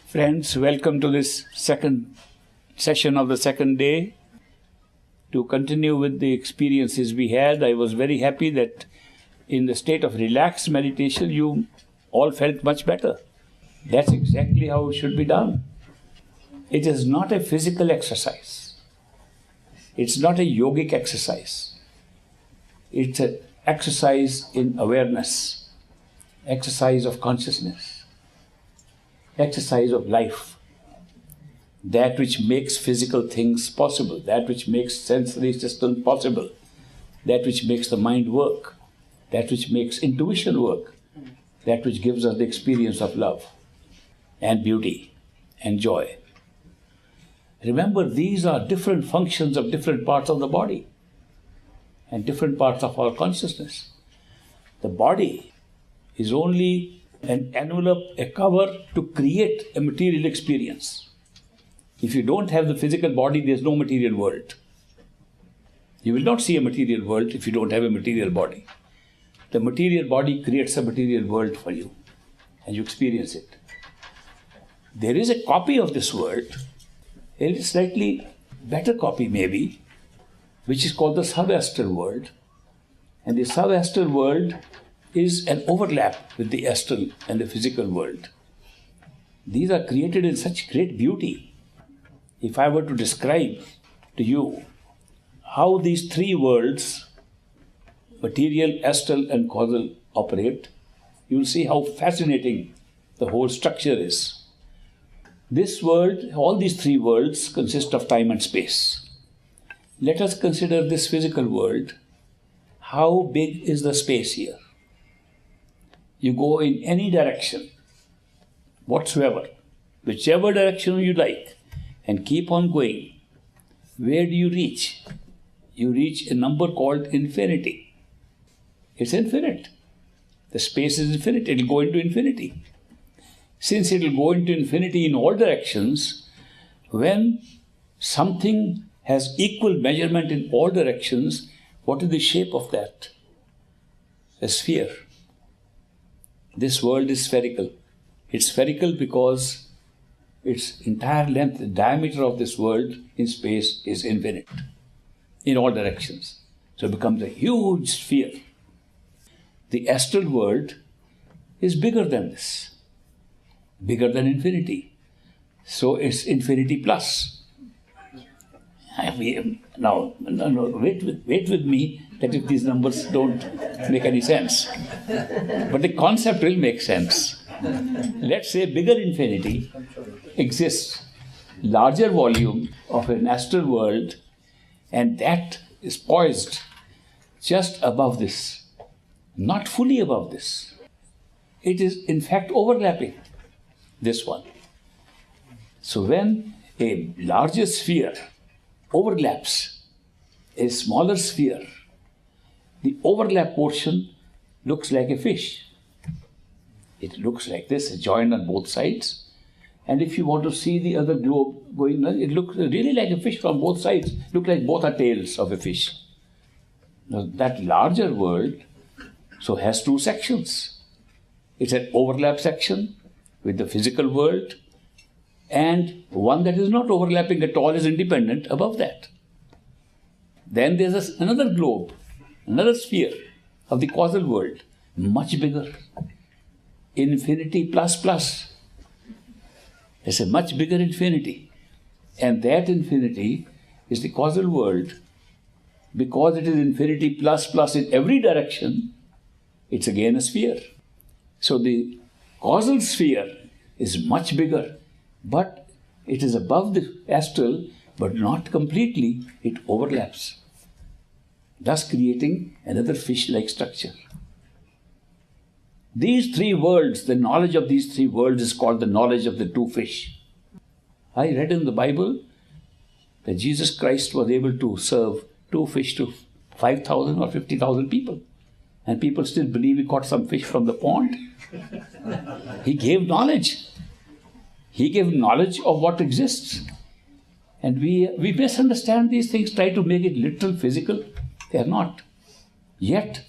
Friends, welcome to this second session of the second day. To continue with the experiences we had, I was very happy that in the state of relaxed meditation, you all felt much better. That's exactly how it should be done. It is not a physical exercise. It's not a yogic exercise. It's an exercise in awareness, exercise of consciousness, exercise of life. That which makes physical things possible, that which makes sensory system possible, that which makes the mind work, that which makes intuition work, that which gives us the experience of love and beauty and joy. Remember, these are different functions of different parts of the body and different parts of our consciousness. The body is only an envelope, a cover to create a material experience. If you don't have the physical body, there's no material world. You will not see a material world if you don't have a material body. The material body creates a material world for you, and you experience it. There is a copy of this world, a slightly better copy maybe, which is called the sub-astral world. And the sub-astral world is an overlap with the astral and the physical world. These are created in such great beauty. If I were to describe to you how these three worlds, material, astral and causal, operate, you will see how fascinating the whole structure is. This world, all these three worlds consist of time and space. Let us consider this physical world. How big is the space here? You go in any direction whatsoever, whichever direction you like, and keep on going. Where do you reach? You reach a number called infinity. It's infinite. The space is infinite. It will go into infinity. Since it will go into infinity in all directions, when something has equal measurement in all directions, what is the shape of that? A sphere. This world is spherical. It's spherical because its entire length, the diameter of this world in space is infinite in all directions. So it becomes a huge sphere. The astral world is bigger than this, bigger than infinity. So it's infinity plus. Now, wait with me that if these numbers don't make any sense. But the concept will make sense. Let's say bigger infinity exists, larger volume of an astral world, and that is poised just above this, not fully above this. It is in fact overlapping this one. So when a larger sphere overlaps a smaller sphere, the overlap portion looks like a fish. It looks like this, joined on both sides. And if you want to see the other globe going, it looks really like a fish from both sides. Look like both are tails of a fish. Now that larger world has two sections. It's an overlap section with the physical world, and one that is not overlapping at all, is independent above that. Then there's another globe, another sphere of the causal world, much bigger. Infinity plus plus. It's a much bigger infinity. And that infinity is the causal world. Because it is infinity plus plus in every direction, it's again a sphere. So the causal sphere is much bigger, but it is above the astral, but not completely. It overlaps, thus creating another fish-like structure. These three worlds, the knowledge of these three worlds is called the knowledge of the two fish. I read in the Bible that Jesus Christ was able to serve two fish to 5,000 or 50,000 people. And people still believe he caught some fish from the pond. He gave knowledge. He gave knowledge of what exists. And we misunderstand these things, try to make it literal, physical. They are not. Yet,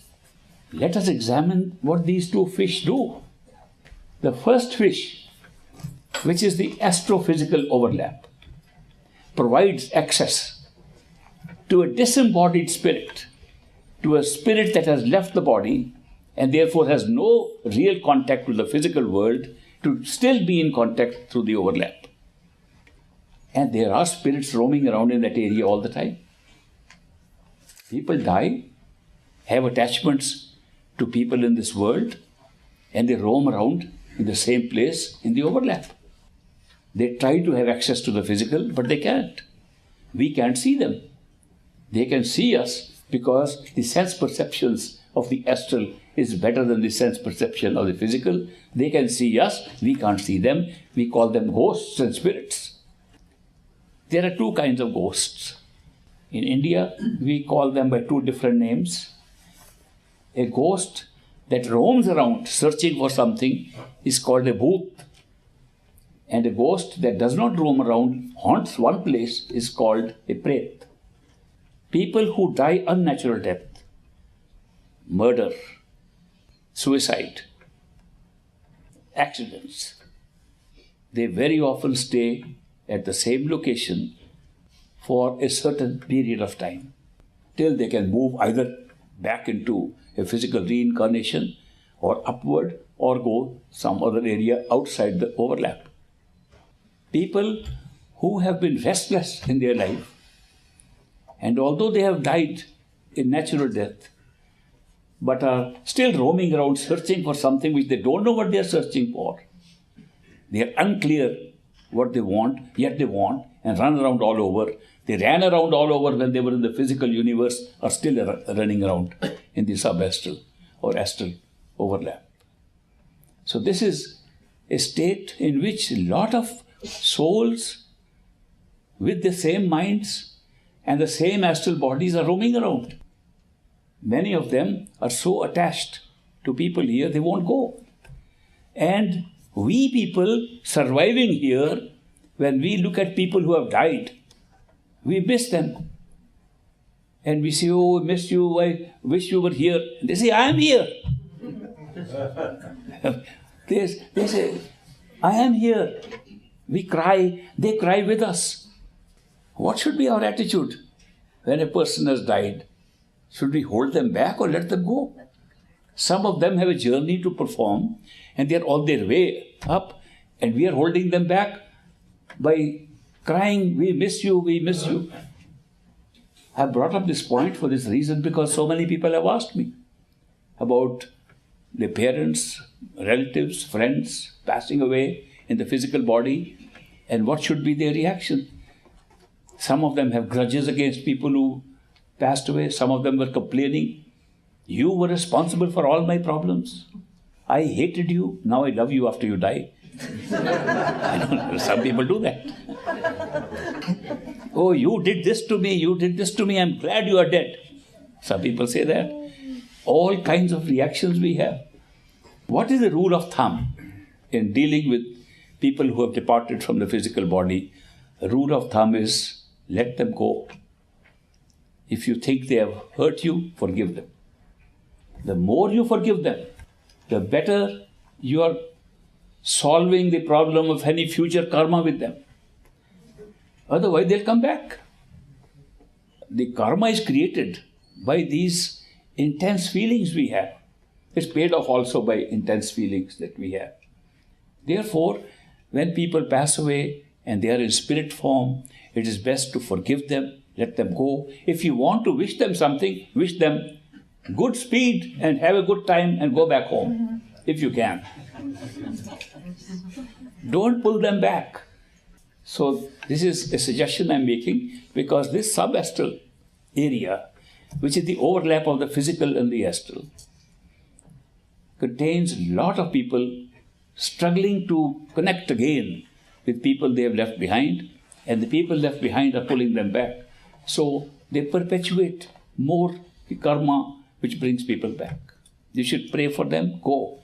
let us examine what these two fish do. The first fish, which is the astrophysical overlap, provides access to a disembodied spirit, to a spirit that has left the body and therefore has no real contact with the physical world, to still be in contact through the overlap. And there are spirits roaming around in that area all the time. People die, have attachments to people in this world, and they roam around in the same place in the overlap. They try to have access to the physical, but they can't. We can't see them. They can see us because the sense perceptions of the astral is better than the sense perception of the physical. They can see us, we can't see them. We call them ghosts and spirits. There are two kinds of ghosts. In India, we call them by two different names. A ghost that roams around searching for something is called a bhoot. And a ghost that does not roam around, haunts one place, is called a pret. People who die unnatural death, murder, suicide, accidents, they very often stay at the same location for a certain period of time till they can move either back into a physical reincarnation or upward or go some other area outside the overlap. People who have been restless in their life, and although they have died in natural death, but are still roaming around searching for something which they don't know what they are searching for. They are unclear what they want, yet they want, and run around all over. They ran around all over when they were in the physical universe, are still running around in the subastral or astral overlap. So this is a state in which a lot of souls with the same minds and the same astral bodies are roaming around. Many of them are so attached to people here, they won't go. And we people surviving here, when we look at people who have died, we miss them. And we say, oh, I miss you, I wish you were here. They say, I am here. They say, I am here. We cry, they cry with us. What should be our attitude when a person has died? Should we hold them back or let them go? Some of them have a journey to perform and they are on their way up, and we are holding them back by crying, we miss you, we miss you. I have brought up this point for this reason because so many people have asked me about their parents, relatives, friends passing away in the physical body, and what should be their reaction. Some of them have grudges against people who passed away. Some of them were complaining, you were responsible for all my problems. I hated you, now I love you after you die. I don't know, some people do that. Oh, you did this to me, you did this to me, I'm glad you are dead. Some people say that. All kinds of reactions we have. What is the rule of thumb in dealing with people who have departed from the physical body? The rule of thumb is, let them go. If you think they have hurt you, forgive them. The more you forgive them, the better you are solving the problem of any future karma with them. Otherwise, they'll come back. The karma is created by these intense feelings we have. It's paid off also by intense feelings that we have. Therefore, when people pass away and they are in spirit form, it is best to forgive them, let them go. If you want to wish them something, wish them good speed and have a good time and go back home, if you can. Don't pull them back. So this is a suggestion I'm making, because this subastral area, which is the overlap of the physical and the astral, contains a lot of people struggling to connect again with people they have left behind, and the people left behind are pulling them back. So they perpetuate more the karma which brings people back. You should pray for them. Go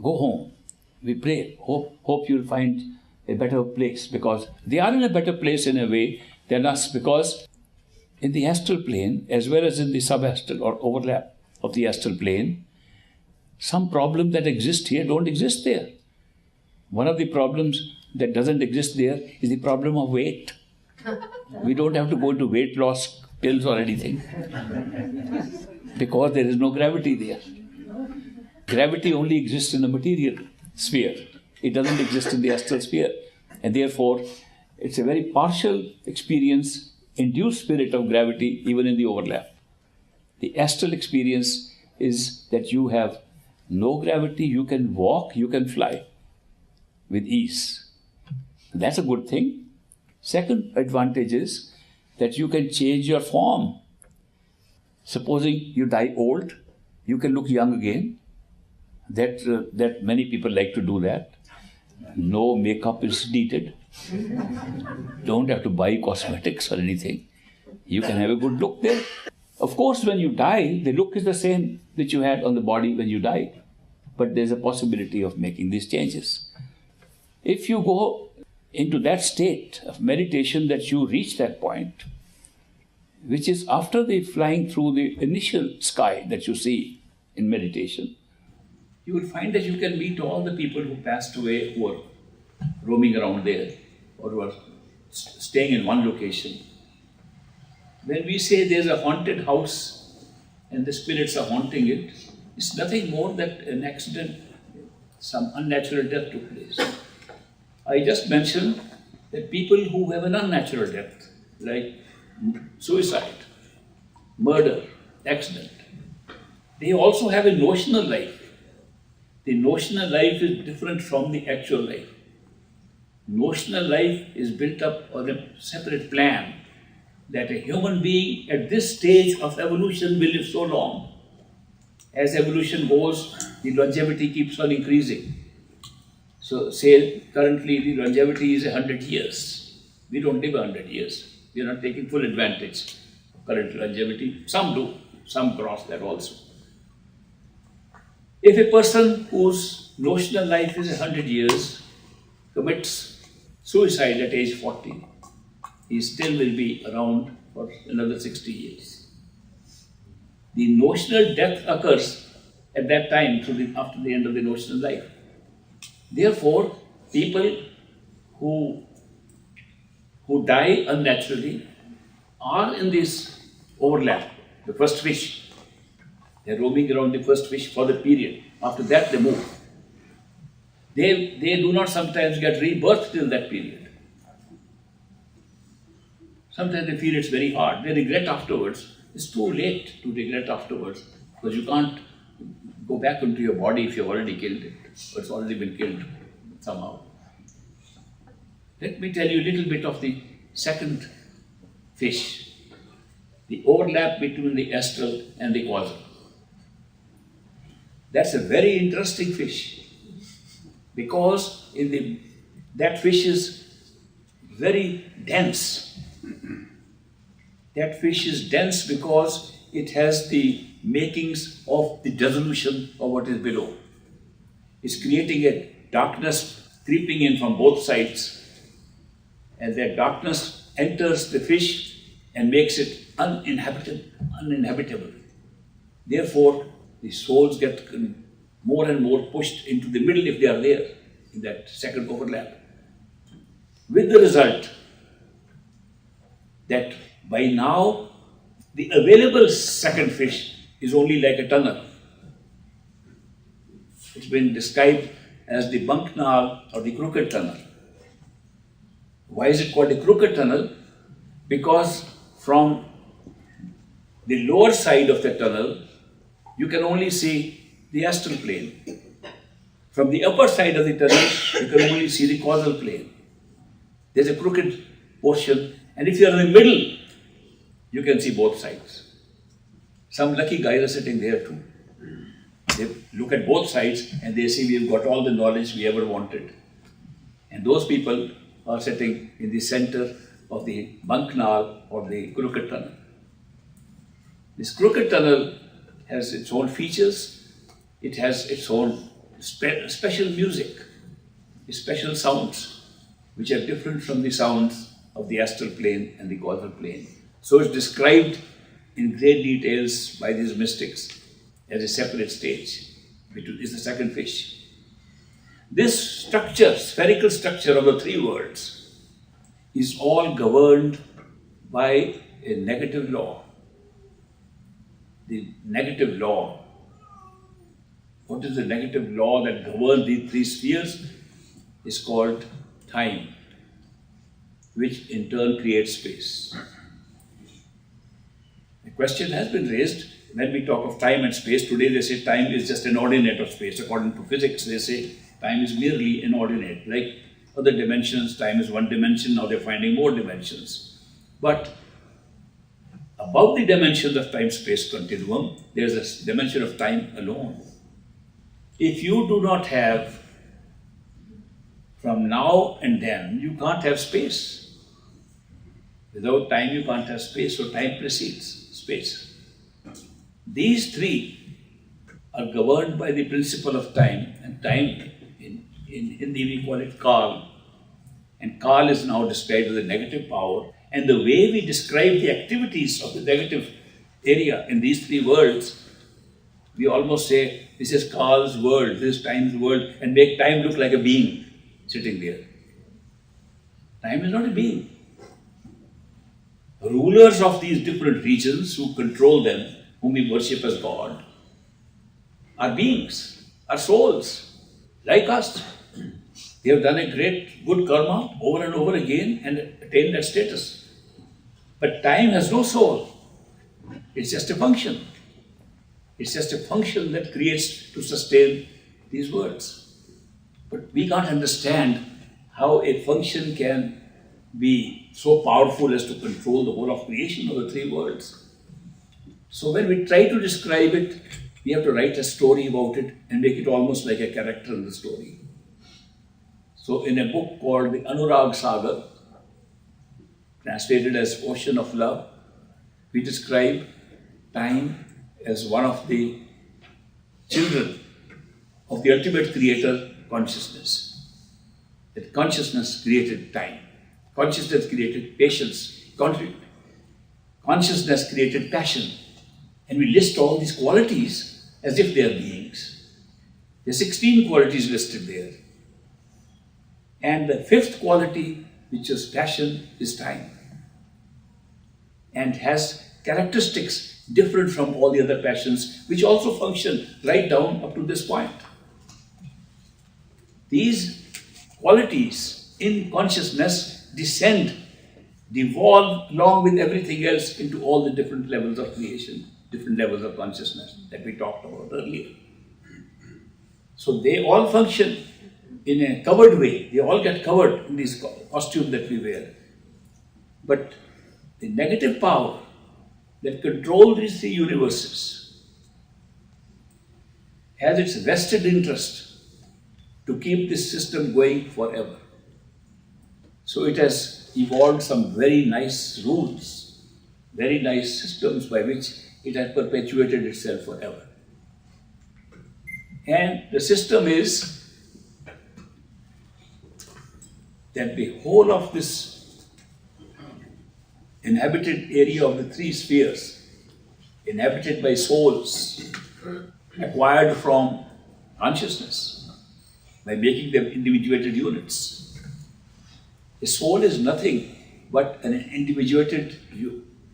home. We pray. Hope you'll find a better place, because they are in a better place in a way than us, because in the astral plane, as well as in the subastral or overlap of the astral plane, some problem that exists here don't exist there. One of the problems that doesn't exist there is the problem of weight. We don't have to go into weight loss pills or anything because there is no gravity there. Gravity only exists in the material sphere. It doesn't exist in the astral sphere. And therefore, it's a very partial experience, induced spirit of gravity, even in the overlap. The astral experience is that you have no gravity, you can walk, you can fly with ease. That's a good thing. Second advantage is that you can change your form. Supposing you die old, you can look young again. That many people like to do that. No makeup is needed. Don't have to buy cosmetics or anything. You can have a good look there. Of course, when you die, the look is the same that you had on the body when you died. But there's a possibility of making these changes. If you go into that state of meditation, that you reach that point, which is after the flying through the initial sky that you see in meditation, you will find that you can meet all the people who passed away, who are roaming around there, or who are staying in one location. When we say there's a haunted house and the spirits are haunting it, it's nothing more than an accident, some unnatural death took place. I just mentioned that people who have an unnatural death, like suicide, murder, accident, they also have a notional life. The notional life is different from the actual life. Notional life is built up on a separate plan that a human being at this stage of evolution will live so long. As evolution goes, the longevity keeps on increasing. So say currently the longevity is 100 years. We don't live 100 years. We are not taking full advantage of current longevity. Some do, some cross that also. If a person whose notional life is 100 years commits suicide at age 40, he still will be around for another 60 years. The notional death occurs at that time, after the end of the notional life. Therefore, people who die unnaturally are in this overlap, the first fish. They're roaming around the first fish for the period. After that, they move. They do not sometimes get rebirth till that period. Sometimes they feel it's very hard. They regret afterwards. It's too late to regret afterwards because you can't go back into your body if you've already killed it, or it's already been killed somehow. Let me tell you a little bit of the second fish, the overlap between the astral and the causal. That's a very interesting fish because that fish is very dense. That fish is dense because it has the makings of the dissolution of what is below. It's creating a darkness creeping in from both sides. And that darkness enters the fish and makes it uninhabitable. Therefore, the souls get more and more pushed into the middle if they are there, in that second overlap. With the result that by now, the available second fish is only like a tunnel. It's been described as the bunk canal or the crooked tunnel. Why is it called a crooked tunnel? Because from the lower side of the tunnel, you can only see the astral plane. From the upper side of the tunnel, you can only see the causal plane. There's a crooked portion, and if you're in the middle, you can see both sides. Some lucky guys are sitting there too. They look at both sides and they see we've got all the knowledge we ever wanted. And those people are sitting in the center of the bunk canal or the crooked tunnel. This crooked tunnel has its own features. It has its own special music, special sounds, which are different from the sounds of the astral plane and the causal plane. So it's described in great details by these mystics as a separate stage, which is the second fish. This structure, spherical structure of the three worlds, is all governed by a negative law. The negative law. What is the negative law that governs these three spheres? Is called time, which in turn creates space. The question has been raised when we talk of time and space. Today they say time is just an ordinate of space. According to physics, they say time is merely an ordinate. Like other dimensions, time is one dimension, now they're finding more dimensions. But above the dimensions of time-space continuum, there's a dimension of time alone. If you do not have from now and then, you can't have space. Without time, you can't have space, so time precedes space. These three are governed by the principle of time, and time in Hindi we call it Kal. And Kal is now described as a negative power. And the way we describe the activities of the negative area in these three worlds, we almost say, this is Kal's world, this is time's world, and make time look like a being sitting there. Time is not a being. Rulers of these different regions who control them, whom we worship as God, are beings, are souls, like us. They have done a great good karma over and over again and attained that status. But time has no soul. It's just a function. It's just a function that creates to sustain these worlds. But we can't understand how a function can be so powerful as to control the whole of creation of the three worlds. So when we try to describe it, we have to write a story about it and make it almost like a character in the story. So in a book called the Anurag Sagar, translated as Ocean of Love, we describe time as one of the children of the ultimate creator, consciousness. That consciousness created time. Consciousness created patience. Consciousness created passion. And we list all these qualities as if they are beings. There are 16 qualities listed there. And the fifth quality, which is passion, is time. And has characteristics different from all the other passions, which also function right down up to this point. These qualities in consciousness descend, devolve along with everything else into all the different levels of creation, different levels of consciousness that we talked about earlier. So they all function in a covered way. They all get covered in these costumes that we wear. But the negative power that controls these three universes has its vested interest to keep this system going forever. So it has evolved some very nice rules, very nice systems by which it has perpetuated itself forever. And the system is that the whole of this inhabited area of the three spheres, inhabited by souls, acquired from consciousness, by making them individuated units. A soul is nothing but an individuated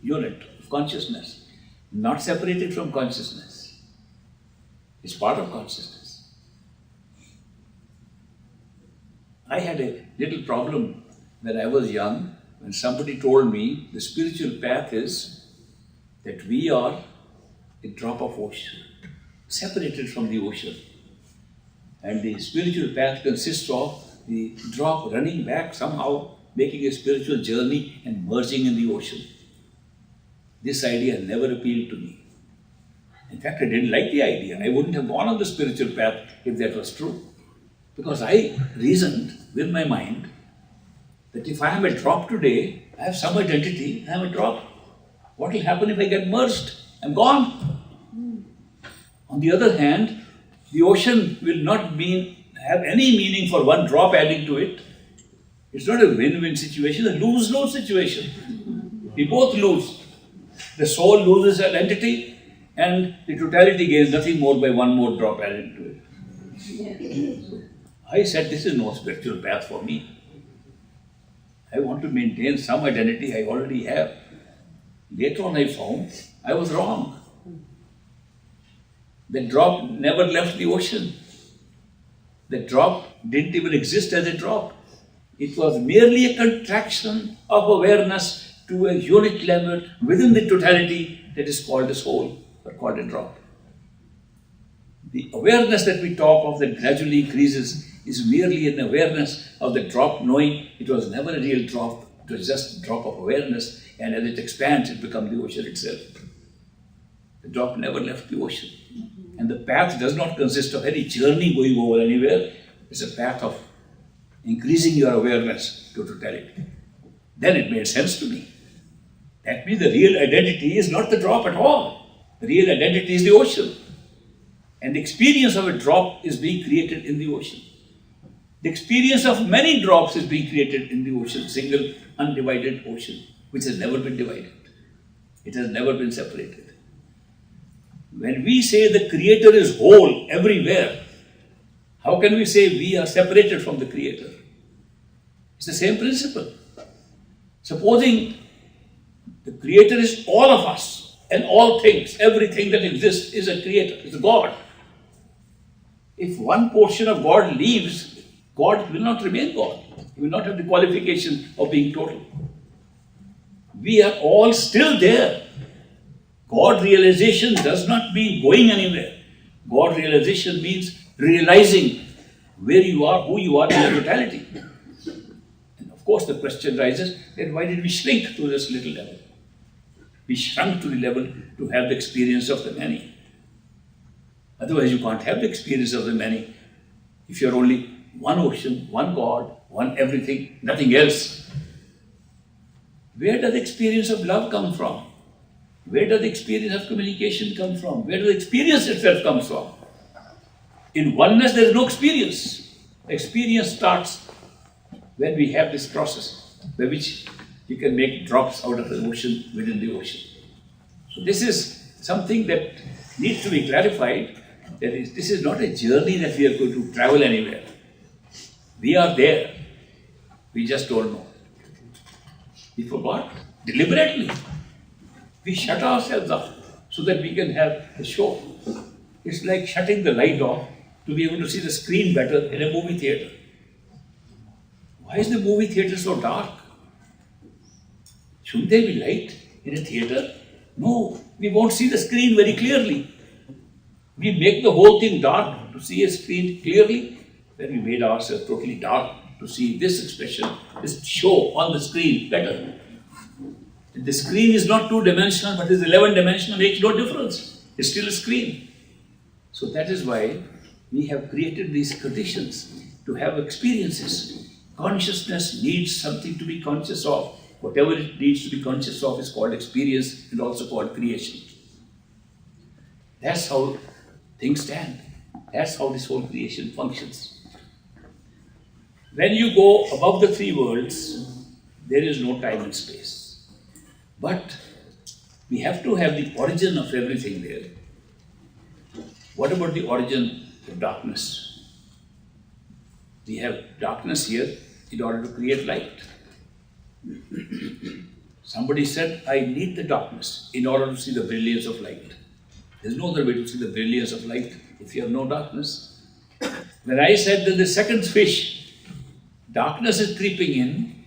unit of consciousness, not separated from consciousness. It's part of consciousness. I had a little problem when I was young, when somebody told me the spiritual path is that we are a drop of ocean, separated from the ocean. And the spiritual path consists of the drop running back somehow, making a spiritual journey and merging in the ocean. This idea never appealed to me. In fact, I didn't like the idea. I wouldn't have gone on the spiritual path if that was true. Because I reasoned with my mind that if I am a drop today, I have some identity, I am a drop. What will happen if I get merged? I'm gone. On the other hand, the ocean will not have any meaning for one drop adding to it. It's not a win-win situation, a lose-lose situation. We both lose. The soul loses identity and the totality gains nothing more by one more drop added to it. I said, this is no spiritual path for me. I want to maintain some identity I already have. Later on I found I was wrong. The drop never left the ocean. The drop didn't even exist as a drop. It was merely a contraction of awareness to a unit level within the totality that is called a soul, or called a drop. The awareness that we talk of that gradually increases is merely an awareness of the drop, knowing it was never a real drop, it was just a drop of awareness, and as it expands, it becomes the ocean itself. The drop never left the ocean. And the path does not consist of any journey going over anywhere. It's a path of increasing your awareness to totality. Then it made sense to me. That means the real identity is not the drop at all. The real identity is the ocean. And the experience of a drop is being created in the ocean. The experience of many drops is being created in the ocean, single, undivided ocean, which has never been divided. It has never been separated. When we say the Creator is whole everywhere, how can we say we are separated from the Creator? It's the same principle. Supposing the Creator is all of us and all things, everything that exists is a Creator, is a God. If one portion of God leaves, God will not remain God. He will not have the qualification of being total. We are all still there. God realization does not mean going anywhere. God realization means realizing where you are, who you are in the totality. And of course the question rises, then why did we shrink to this little level? We shrunk to the level to have the experience of the many. Otherwise you can't have the experience of the many if you're only one ocean, one God, one everything, nothing else. Where does the experience of love come from? Where does the experience of communication come from? Where does the experience itself come from? In oneness, there is no experience. Experience starts when we have this process by which we can make drops out of the ocean within the ocean. So this is something that needs to be clarified. That is, this is not a journey that we are going to travel anywhere. We are there. We just don't know. We forgot deliberately. We shut ourselves off so that we can have a show. It's like shutting the light off to be able to see the screen better in a movie theater. Why is the movie theater so dark? Shouldn't there be light in a theater? No, we won't see the screen very clearly. We make the whole thing dark to see a screen clearly. Then we made ourselves totally dark to see this expression, this show on the screen better. The screen is not two-dimensional, but is 11-dimensional, makes no difference. It's still a screen. So that is why we have created these conditions to have experiences. Consciousness needs something to be conscious of. Whatever it needs to be conscious of is called experience and also called creation. That's how things stand. That's how this whole creation functions. When you go above the three worlds, there is no time and space. But we have to have the origin of everything there. What about the origin of darkness? We have darkness here in order to create light. Somebody said, I need the darkness in order to see the brilliance of light. There's no other way to see the brilliance of light if you have no darkness. When I said that the second fish, darkness is creeping in,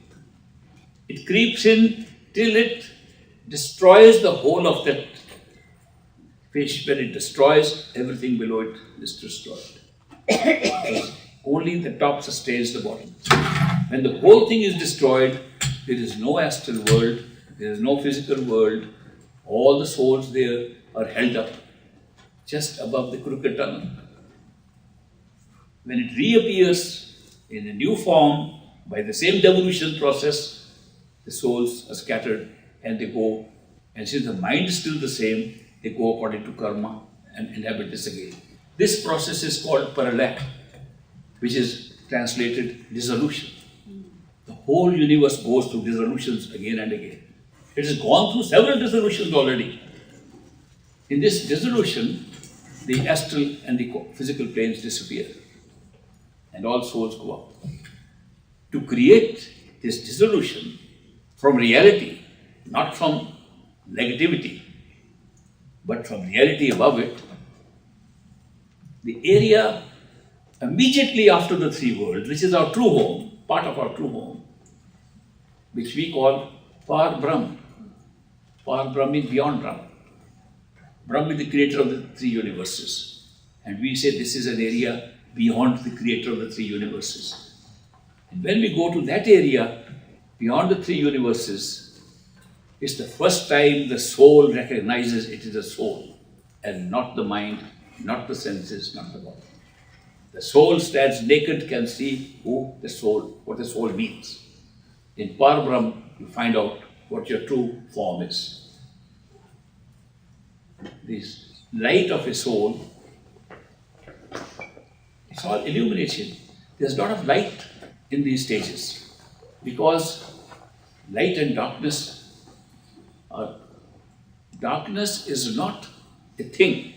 it creeps in till it destroys the whole of that fish. When it destroys, everything below it is destroyed. Because only the top sustains the bottom. When the whole thing is destroyed, there is no astral world, there is no physical world. All the souls there are held up just above the crooked tunnel. When it reappears in a new form by the same devolution process, the souls are scattered and they go, and since the mind is still the same, they go according to karma and inhabit this again. This process is called paralak, which is translated dissolution. The whole universe goes through dissolutions again and again. It has gone through several dissolutions already. In this dissolution, the astral and the physical planes disappear. and all souls go up. To create this dissolution from reality, not from negativity, but from reality above it, the area immediately after the three worlds, which is our true home, part of our true home, which we call Par Brahm. Par Brahm is beyond Brahm. Brahm is the creator of the three universes. And we say this is an area beyond the creator of the three universes. And when we go to that area, beyond the three universes, it's the first time the soul recognizes it is a soul and not the mind, not the senses, not the body. The soul stands naked, can see what the soul means. In Par Brahm, you find out what your true form is. This light of a soul, it's all illumination. There's a lot of light in these stages because light and darkness is not a thing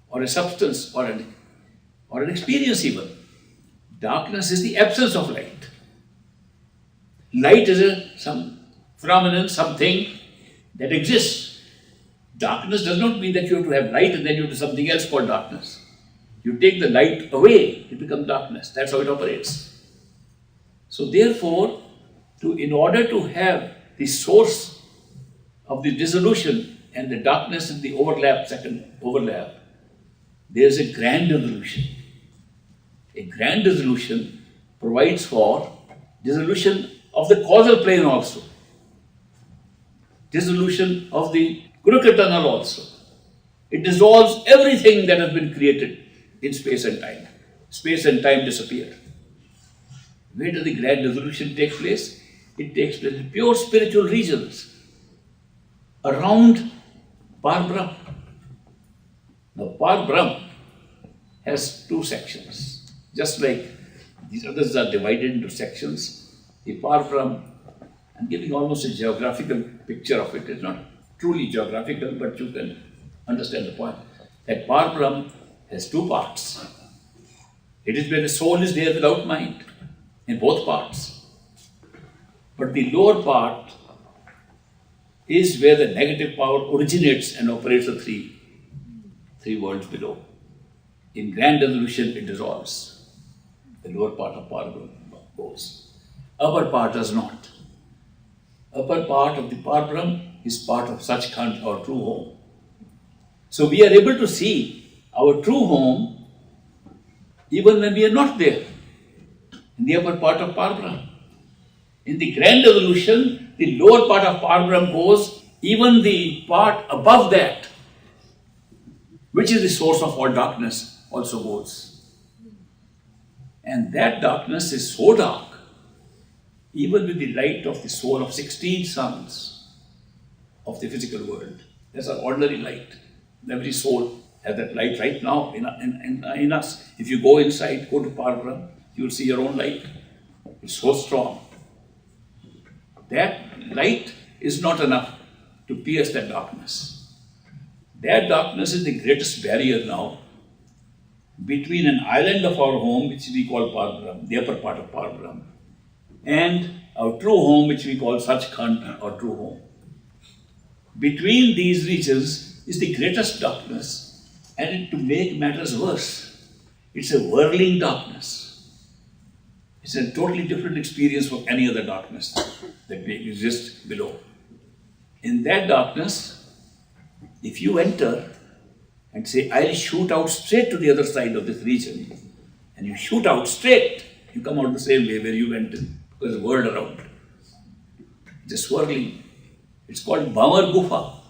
or a substance or an experience even. Darkness is the absence of light. Light is some phenomenon, something that exists. Darkness does not mean that you have to have light and then you do something else called darkness. You take the light away, it becomes darkness. That's how it operates. So therefore, in order to have the source of the dissolution and the darkness in the second overlap, there's a grand dissolution. A grand dissolution provides for dissolution of the causal plane also, dissolution of the Gurukha tunnel also. It dissolves everything that has been created in space and time. Space and time disappear. Where does the grand dissolution take place? It takes place in pure spiritual regions around Par Brahm. Now, Par Brahm has two sections. Just like these others are divided into sections, the Par Brahm, I'm giving almost a geographical picture of it. It's not truly geographical, but you can understand the point. That Par Brahm has two parts. It is where the soul is there without mind, in both parts. But the lower part is where the negative power originates and operates the three worlds below. In grand dissolution, it dissolves. The lower part of Par Brahm goes. Upper part does not. Upper part of the Par Brahm is part of Sach, our true home. So we are able to see our true home even when we are not there, in the upper part of Par Brahm. In the grand dissolution, the lower part of Par Brahm goes, even the part above that, which is the source of all darkness, also goes. And that darkness is so dark, even with the light of the soul of 16 suns of the physical world. That's our ordinary light. Every soul has that light right now in us. If you go inside, go to Par Brahm, you will see your own light. It's so strong. That light is not enough to pierce that darkness. That darkness is the greatest barrier now between an island of our home, which we call Par Brahm, the upper part of Par Brahm, and our true home, which we call Sachkhand, our true home. Between these regions is the greatest darkness, and to make matters worse, it's a whirling darkness. It's a totally different experience from any other darkness that may exist below. In that darkness, if you enter and say, I'll shoot out straight to the other side of this region, and you shoot out straight, you come out the same way where you went in, because the world around. It's swirling. It's called Bhamar Gufa.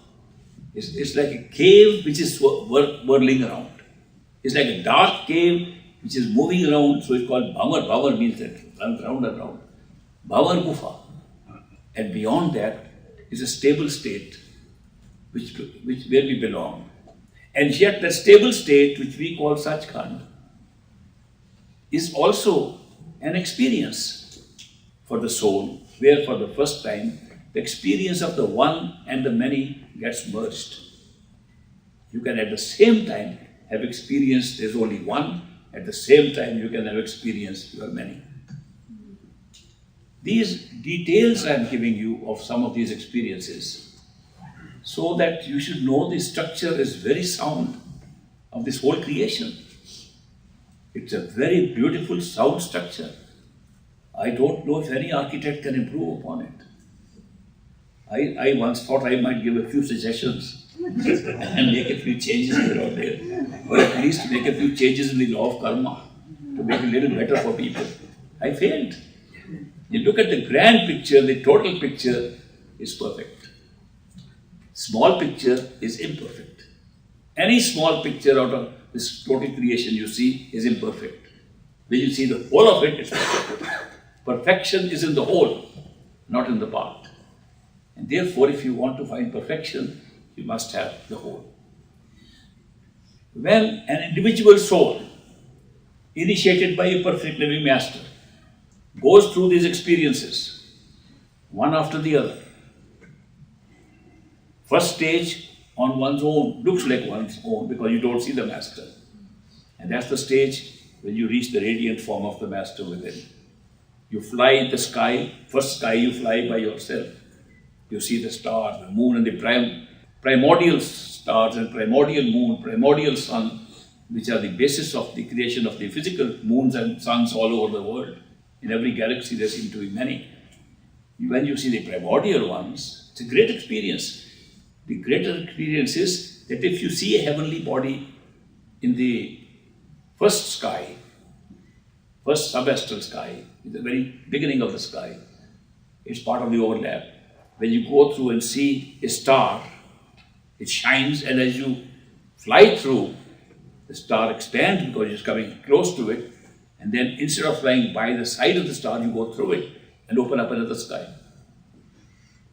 It's like a cave which is whirling around. It's like a dark cave which is moving around, so it's called Bhamar. Bhamar means that runs round and round. Bhamar Gufa. And beyond that is a stable state where we belong. And yet that stable state, which we call Sachkhand, is also an experience for the soul, where for the first time the experience of the one and the many gets merged. You can at the same time have experienced there's only one At the same time, you can have experience your many. These details I am giving you of some of these experiences, so that you should know the structure is very sound of this whole creation. It's a very beautiful, sound structure. I don't know if any architect can improve upon it. I once thought I might give a few suggestions and make a few changes here or there, or at least make a few changes in the law of karma to make it a little better for people. I failed. You look at the grand picture, the total picture is perfect. Small picture is imperfect. Any small picture out of this total creation you see is imperfect. When you see the whole of it, it's perfect. Perfection is in the whole, not in the part. And therefore, if you want to find perfection, you must have the whole. When an individual soul, initiated by a perfect living master, goes through these experiences, one after the other, first stage on one's own, looks like one's own because you don't see the master. And that's the stage when you reach the radiant form of the master within. You fly in the sky, first sky you fly by yourself. You see the stars, the moon and the primordial stars and primordial moon, primordial sun, which are the basis of the creation of the physical moons and suns all over the world. In every galaxy there seem to be many. When you see the primordial ones, it's a great experience. The greater experience is that if you see a heavenly body in the first sky, first subastral sky, in the very beginning of the sky, it's part of the overlap. When you go through and see a star, it shines, and as you fly through, the star expands because it's coming close to it, and then instead of flying by the side of the star, you go through it and open up another sky.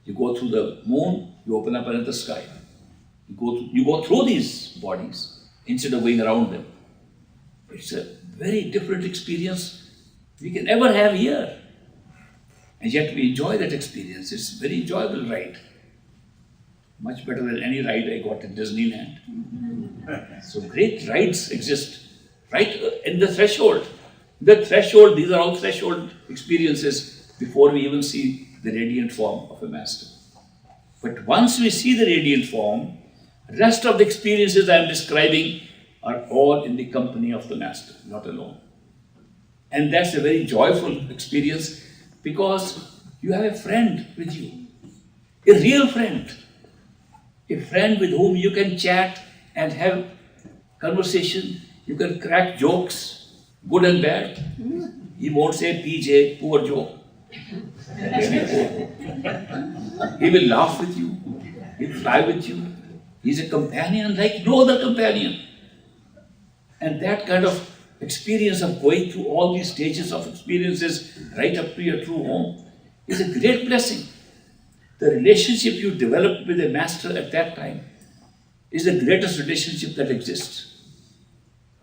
You go through the moon, you open up another sky. You go through these bodies instead of going around them. It's a very different experience we can ever have here. And yet we enjoy that experience. It's a very enjoyable ride. Much better than any ride I got in Disneyland. So great rides exist right in the threshold. The threshold, these are all threshold experiences before we even see the radiant form of a master. But once we see the radiant form, the rest of the experiences I am describing are all in the company of the master, not alone. And that's a very joyful experience because you have a friend with you, a real friend, a friend with whom you can chat and have conversation, you can crack jokes, good and bad. He won't say, PJ, poor joke. He will laugh with you, he'll fly with you. He's a companion like no other companion. And that kind of experience of going through all these stages of experiences right up to your true home is a great blessing. The relationship you develop with a master at that time is the greatest relationship that exists.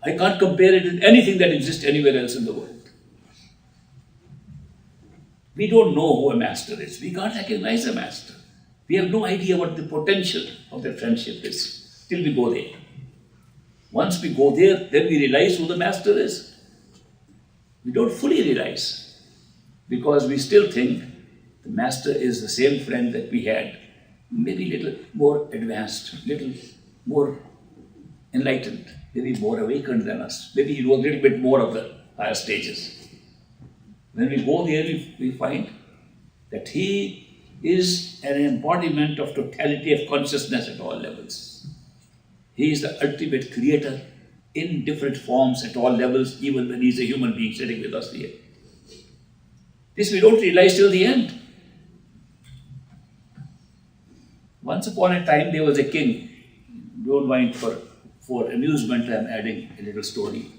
I can't compare it with anything that exists anywhere else in the world. We don't know who a master is. We can't recognize a master. We have no idea what the potential of the friendship is till we go there. Once we go there, then we realize who the master is. We don't fully realize because we still think the master is the same friend that we had, maybe a little more advanced, little more enlightened, maybe more awakened than us. Maybe he knows a little bit more of the higher stages. When we go there, we find that he is an embodiment of totality of consciousness at all levels. He is the ultimate creator in different forms at all levels, even when he is a human being sitting with us here. This we don't realize till the end. Once upon a time, there was a king. Don't mind, for amusement, I am adding a little story,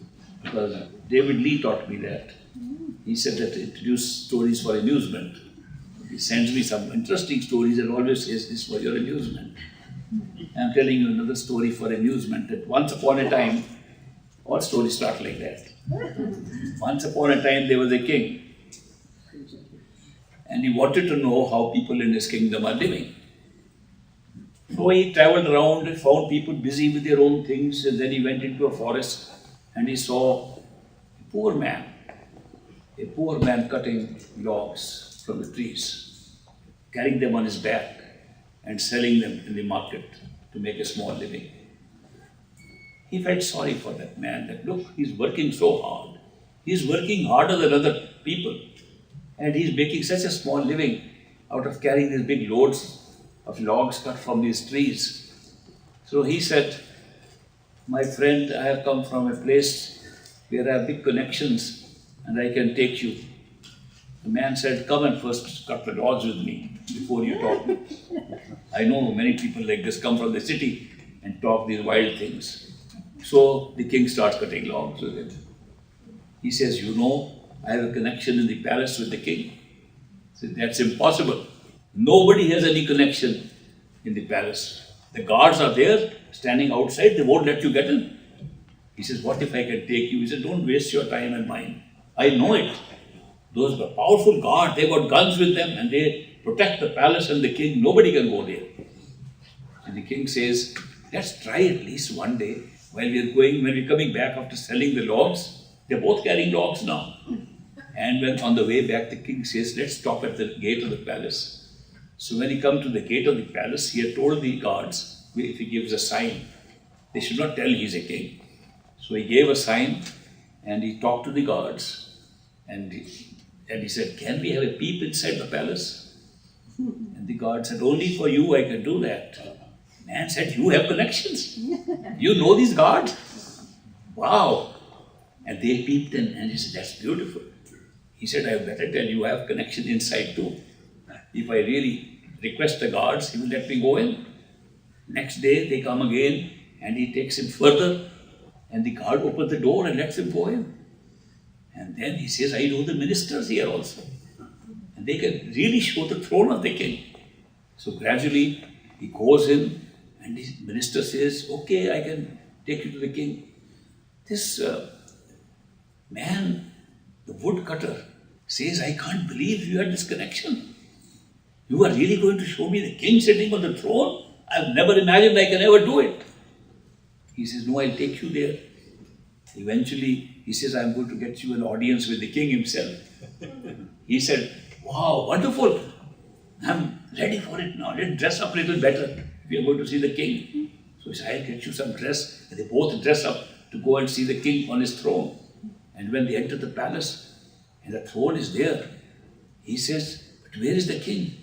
because David Lee taught me that. He said that introduce stories for amusement. He sends me some interesting stories and always says this for your amusement. I am telling you another story for amusement, that once upon a time, all stories start like that. Once upon a time, there was a king, and he wanted to know how people in his kingdom are living. So he traveled around and found people busy with their own things, and then he went into a forest and he saw poor man, a poor man cutting logs from the trees, carrying them on his back and selling them in the market to make a small living. He felt sorry for that man, that look, he's working so hard. He's working harder than other people, and he's making such a small living out of carrying these big loads of logs cut from these trees. So he said, my friend, I have come from a place where I have big connections and I can take you. The man said, come and first cut the logs with me before you talk. I know many people like this come from the city and talk these wild things. So the king starts cutting logs with him. He says, you know, I have a connection in the palace with the king. So that's impossible. Nobody has any connection in the palace. The guards are there, standing outside, they won't let you get in. He says, what if I can take you? He said, don't waste your time and mine. I know it. Those were powerful guards, they got guns with them and they protect the palace and the king. Nobody can go there. And the king says, let's try at least one day while we're coming back after selling the logs. They're both carrying logs now. And when on the way back, the king says, let's stop at the gate of the palace. So when he comes to the gate of the palace, he had told the guards, if he gives a sign, they should not tell he's a king. So he gave a sign and he talked to the guards and he said, can we have a peep inside the palace? And the guard said, only for you I can do that. Man said, you have connections? You know these guards? Wow. And they peeped in and he said, that's beautiful. He said, I better tell you, I have connection inside too. If I really request the guards, he will let me go in. Next day they come again and he takes him further and the guard opens the door and lets him go in. And then he says, I know the ministers here also. And they can really show the throne of the king. So gradually he goes in and the minister says, okay, I can take you to the king. This man, the woodcutter, says, I can't believe you had this connection. You are really going to show me the king sitting on the throne? I've never imagined I can ever do it. He says, no, I'll take you there. Eventually, he says, I'm going to get you an audience with the king himself. He said, wow, wonderful. I'm ready for it now. Let's dress up a little better. We are going to see the king. So he said, I'll get you some dress. And they both dress up to go and see the king on his throne. And when they enter the palace, and the throne is there, he says, but where is the king?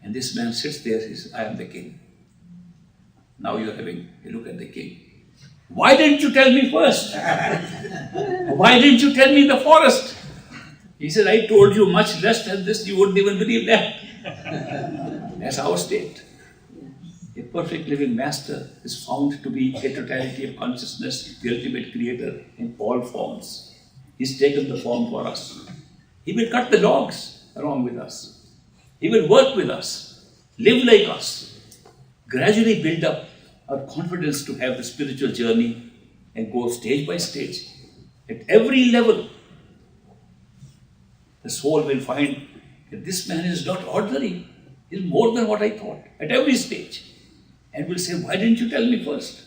And this man sits there, he says, I am the king. Now you're having a look at the king. Why didn't you tell me first? Why didn't you tell me in the forest? He said, I told you much less than this, you wouldn't even believe that. That's our state. A perfect living master is found to be a totality of consciousness, the ultimate creator in all forms. He's taken the form for us. He will cut the logs along with us. He will work with us, live like us, gradually build up our confidence to have the spiritual journey and go stage by stage. At every level, the soul will find that this man is not ordinary. He is more than what I thought at every stage. And will say, why didn't you tell me first?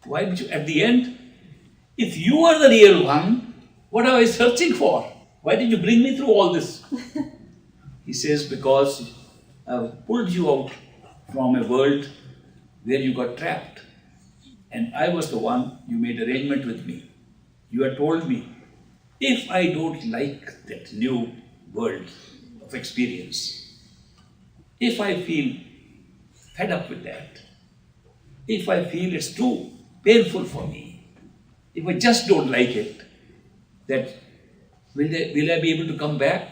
Why did you? At the end, if you are the real one, what am I searching for? Why did you bring me through all this? He says, because I've pulled you out from a world where you got trapped. And I was the one, you made arrangement with me. You had told me, if I don't like that new world of experience, if I feel fed up with that, if I feel it's too painful for me, if I just don't like it, that will I be able to come back?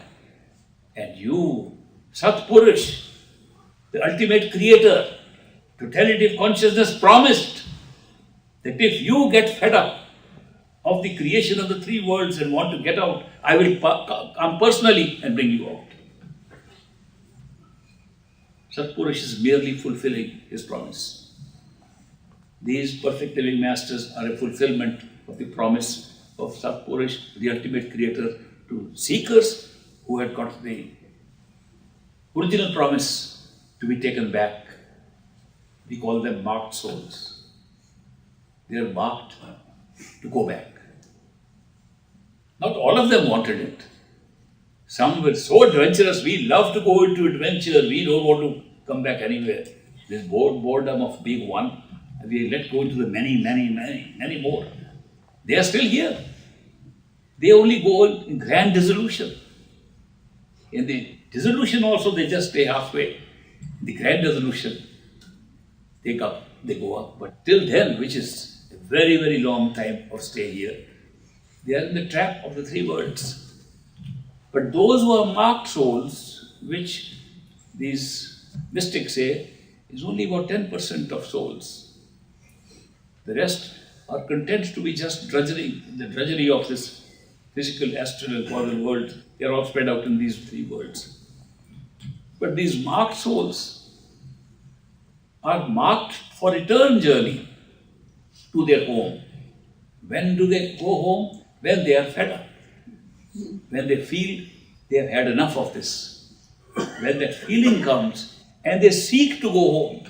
And you, Sat Purush, the ultimate creator, totality of consciousness promised that if you get fed up of the creation of the three worlds and want to get out, I will come personally and bring you out. Satpurush is merely fulfilling his promise. These perfect living masters are a fulfillment of the promise of Satpurush, the ultimate creator, to seekers who had got the original promise to be taken back. We call them marked souls. They are marked to go back. Not all of them wanted it. Some were so adventurous, we love to go into adventure, we don't want to come back anywhere. This boredom of being one, we let go into the many more. They are still here. They only go in grand dissolution. In the dissolution also, they just stay halfway. The grand dissolution, they go up. But till then, which is a very, very long time of stay here, they are in the trap of the three worlds. But those who are marked souls, which these mystics say, is only about 10% of souls. The rest are content to be just drudgery, the drudgery of this physical, astral and causal world. They are all spread out in these three worlds. But these marked souls are marked for return journey to their home. When do they go home? When they are fed up. When they feel they have had enough of this. When that feeling comes and they seek to go home.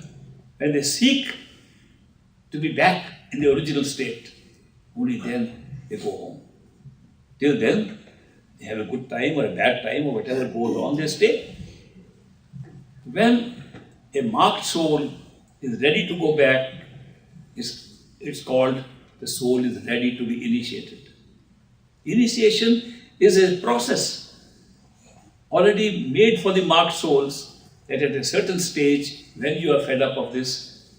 When they seek to be back in the original state, only then they go home. Till then, they have a good time or a bad time or whatever goes on, they stay. When a marked soul is ready to go back, it's called the soul is ready to be initiated. Initiation is a process already made for the marked souls that at a certain stage, when you are fed up of this,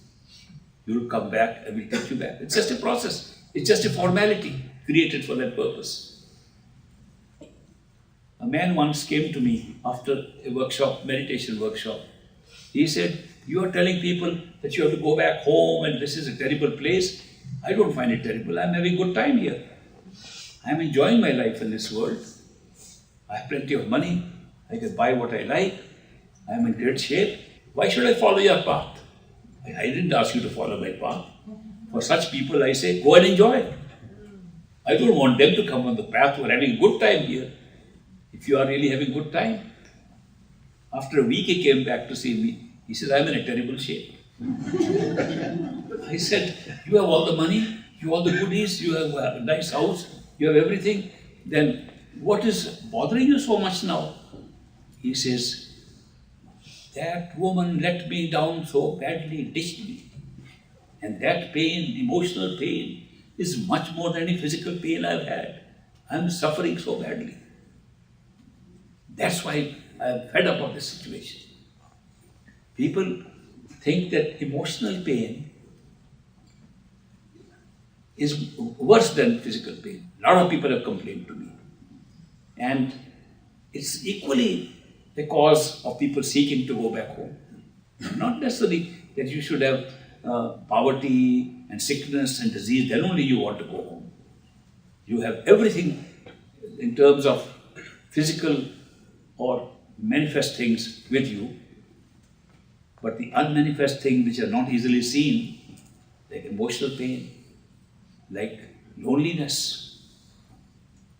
you will come back and will take you back. It's just a process. It's just a formality created for that purpose. A man once came to me after a workshop, meditation workshop. He said, "You are telling people that you have to go back home and this is a terrible place. I don't find it terrible. I'm having a good time here. I'm enjoying my life in this world. I have plenty of money. I can buy what I like. I'm in great shape. Why should I follow your path? I didn't ask you to follow my path. For such people, I say, go and enjoy. I don't want them to come on the path. We're having a good time here. If you are really having a good time." After a week, he came back to see me. He said, "I'm in a terrible shape." I said, "You have all the money, you have all the goodies, you have a nice house, you have everything. Then what is bothering you so much now?" He says, "That woman let me down so badly, dished me. And that pain, emotional pain, is much more than any physical pain I've had. I'm suffering so badly. That's why I'm fed up of this situation." People think that emotional pain is worse than physical pain. A lot of people have complained to me. And it's equally the cause of people seeking to go back home. Not necessarily that you should have poverty and sickness and disease, then only you want to go home. You have everything in terms of physical or manifest things with you, but the unmanifest things which are not easily seen, like emotional pain, like loneliness.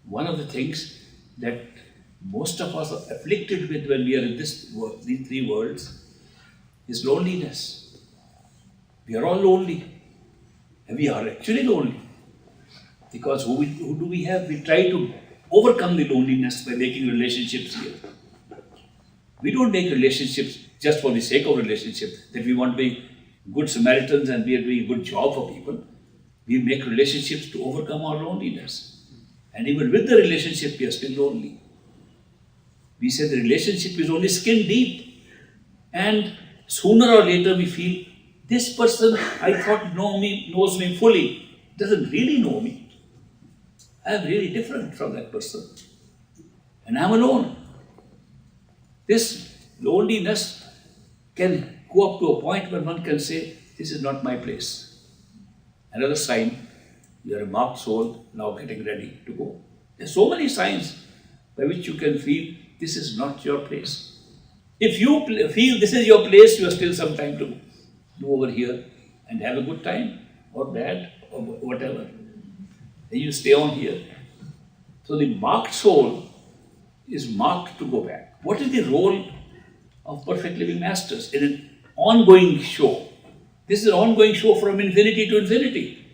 One of the things that most of us are afflicted with when we are in this world, these three worlds, is loneliness. We are all lonely. And we are actually lonely. Because who do we have? We try to overcome the loneliness by making relationships here. We don't make relationships just for the sake of relationship, that we want to be good Samaritans and we are doing a good job for people. We make relationships to overcome our loneliness. And even with the relationship, we are still lonely. We say the relationship is only skin deep. And sooner or later we feel, this person I thought knows me fully, doesn't really know me. I am really different from that person. And I am alone. This loneliness can go up to a point where one can say, this is not my place. Another sign, you are a marked soul now getting ready to go. There are so many signs by which you can feel this is not your place. If you feel this is your place, you have still some time to do over here and have a good time or bad or whatever. And you stay on here. So the marked soul is marked to go back. What is the role of perfect living masters in an ongoing show? This is an ongoing show from infinity to infinity.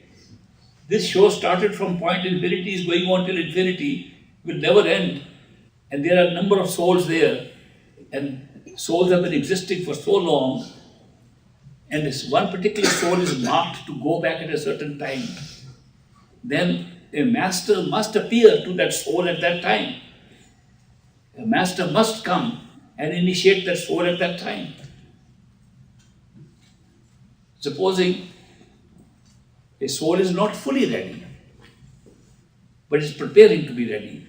This show started from point infinity, is going on till infinity, will never end. And there are a number of souls there, and souls have been existing for so long, and this one particular soul is marked to go back at a certain time. Then a master must appear to that soul at that time. A master must come and initiate that soul at that time. Supposing a soul is not fully ready, but is preparing to be ready,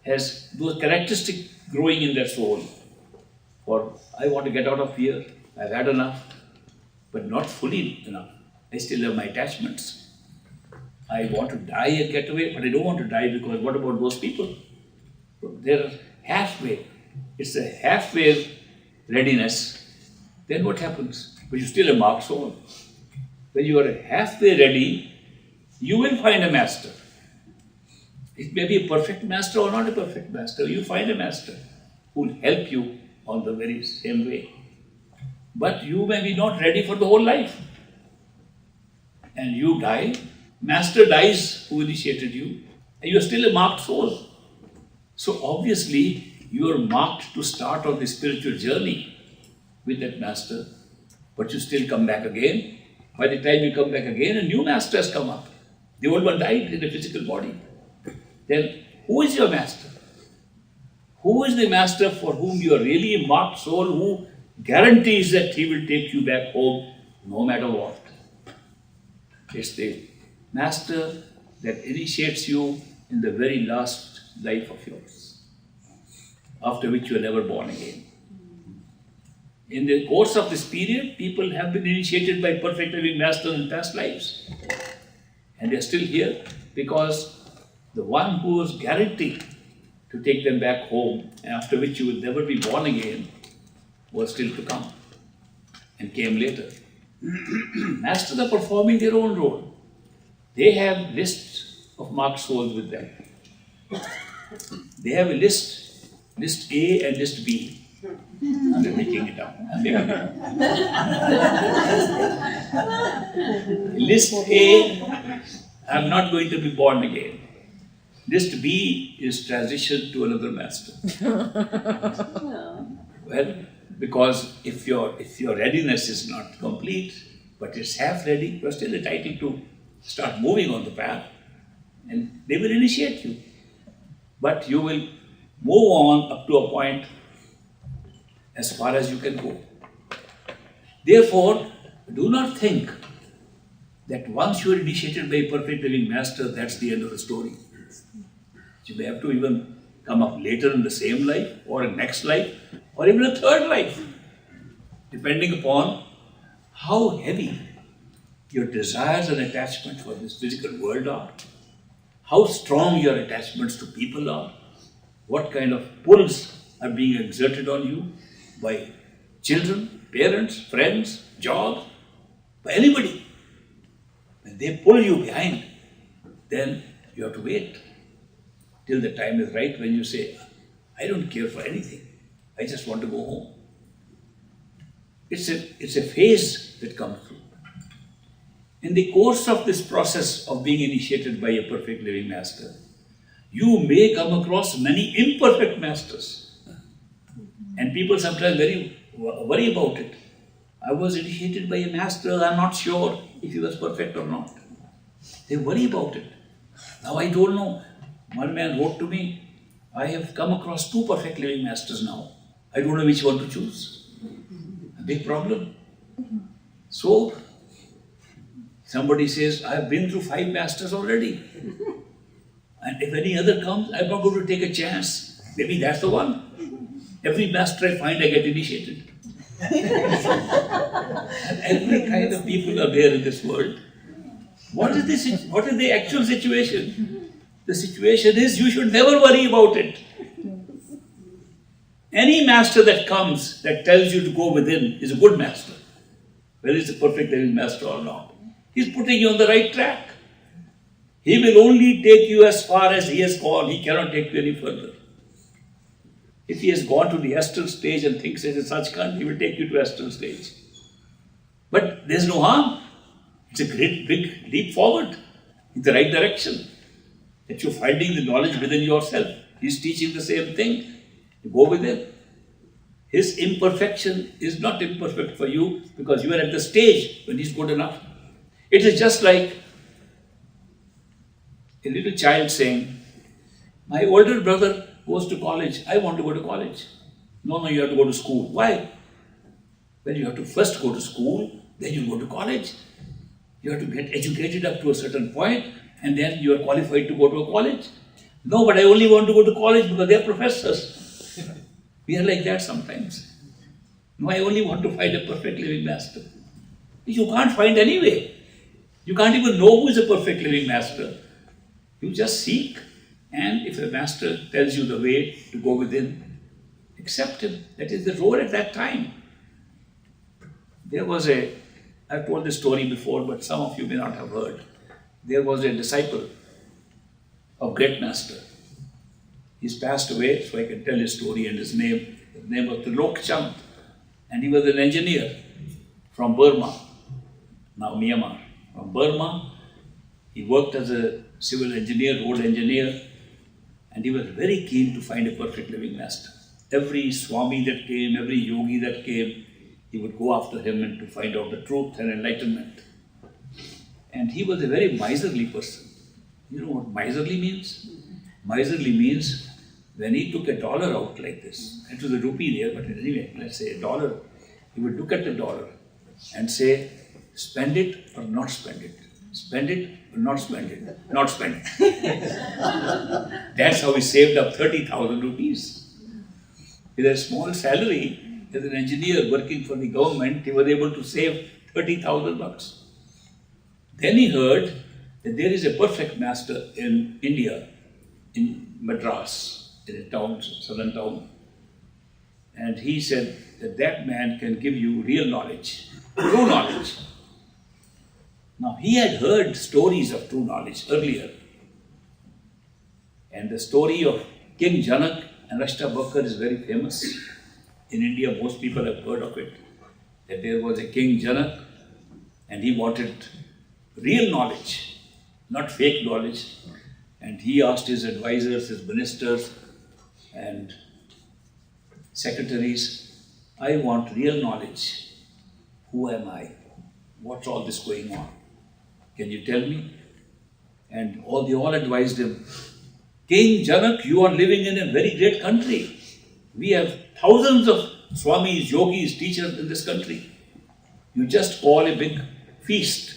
has those characteristics growing in that soul. Or I want to get out of here, I've had enough, but not fully enough. I still have my attachments. I want to die and get away, but I don't want to die because what about those people? They're halfway. It's a halfway readiness. Then what happens? But you're still a marked soul. When you are halfway ready, you will find a master. It may be a perfect master or not a perfect master. You find a master who will help you on the very same way. But you may be not ready for the whole life. And you die. Master dies who initiated you. And you are still a marked soul. So obviously, you are marked to start on the spiritual journey with that master. But you still come back again. By the time you come back again, a new master has come up. The old one died in the physical body. Then who is your master? Who is the master for whom you are really a marked soul, who guarantees that he will take you back home no matter what? It's the master that initiates you in the very last life of yours, after which you are never born again. In the course of this period, people have been initiated by perfect living masters in past lives. And they are still here because the one who was guaranteed to take them back home, after which you will never be born again, was still to come and came later. Masters are performing their own role. They have lists of marked souls with them. They have a list A and list B. I'm making it up. List A, I'm not going to be born again. List B is transition to another master. Well, because if your readiness is not complete, but it's half ready, you're still entitled to start moving on the path, and they will initiate you. But you will move on up to a point as far as you can go. Therefore, do not think that once you are initiated by a perfect living master, that's the end of the story. You may have to even come up later in the same life, or a next life, or even a third life, depending upon how heavy your desires and attachments for this physical world are, how strong your attachments to people are, what kind of pulls are being exerted on you by children, parents, friends, jobs, by anybody. When they pull you behind, then you have to wait till the time is right when you say, I don't care for anything. I just want to go home. It's a phase that comes through. In the course of this process of being initiated by a perfect living master, you may come across many imperfect masters. And people sometimes worry about it. I was initiated by a master, I'm not sure if he was perfect or not. They worry about it. Now I don't know. One man wrote to me, I have come across 2 perfect living masters now. I don't know which one to choose. A big problem. So, somebody says, I have been through 5 masters already. And if any other comes, I'm not going to take a chance. Maybe that's the one. Every master I find, I get initiated. And every kind of people are there in this world. What is the actual situation? The situation is you should never worry about it. Any master that comes that tells you to go within is a good master, whether it's a perfect living master or not. He's putting you on the right track. He will only take you as far as he has gone. He cannot take you any further. If he has gone to the astral stage and thinks it's a Sachkhand, he will take you to astral stage. But there's no harm. It's a great big leap forward. in the right direction. That you're finding the knowledge within yourself. He's teaching the same thing. You go with him. His imperfection is not imperfect for you because you are at the stage when he's good enough. It is just like a little child saying, my older brother goes to college, I want to go to college. No, you have to go to school. Why? Well, you have to first go to school, then you go to college. You have to get educated up to a certain point, and then you are qualified to go to a college. No, but I only want to go to college because they are professors. We are like that sometimes. No, I only want to find a perfect living master. You can't find anyway. You can't even know who is a perfect living master. You just seek, and if a master tells you the way to go within, accept him. That is the role at that time. I've told this story before, but some of you may not have heard. There was a disciple of great master. He's passed away, so I can tell his story and his name. His name was Trilok Chand, and he was an engineer from Burma, now Myanmar. From Burma, he worked as a civil engineer, road engineer, and he was very keen to find a perfect living master. Every Swami that came, every yogi that came, he would go after him and to find out the truth and enlightenment. And he was a very miserly person. You know what miserly means? Miserly means when he took $1 out like this, it was a rupee there, but anyway, let's say $1, he would look at the dollar and say, spend it or not spend it. Spend it or not spend it. Not spend it. That's how he saved up 30,000 rupees. With a small salary, as an engineer working for the government, he was able to save 30,000 bucks. Then he heard that there is a perfect master in India, in Madras, in a town, southern town. And he said that that man can give you real knowledge, true knowledge. Now, he had heard stories of true knowledge earlier. And the story of King Janak and Rashtrakuta is very famous. In India, most people have heard of it. That there was a King Janak, and he wanted real knowledge, not fake knowledge. And he asked his advisors, his ministers, and secretaries, I want real knowledge. Who am I? What's all this going on? Can you tell me? And they all advised him, King Janak, you are living in a very great country. We have thousands of swamis, yogis, teachers in this country. You just call a big feast.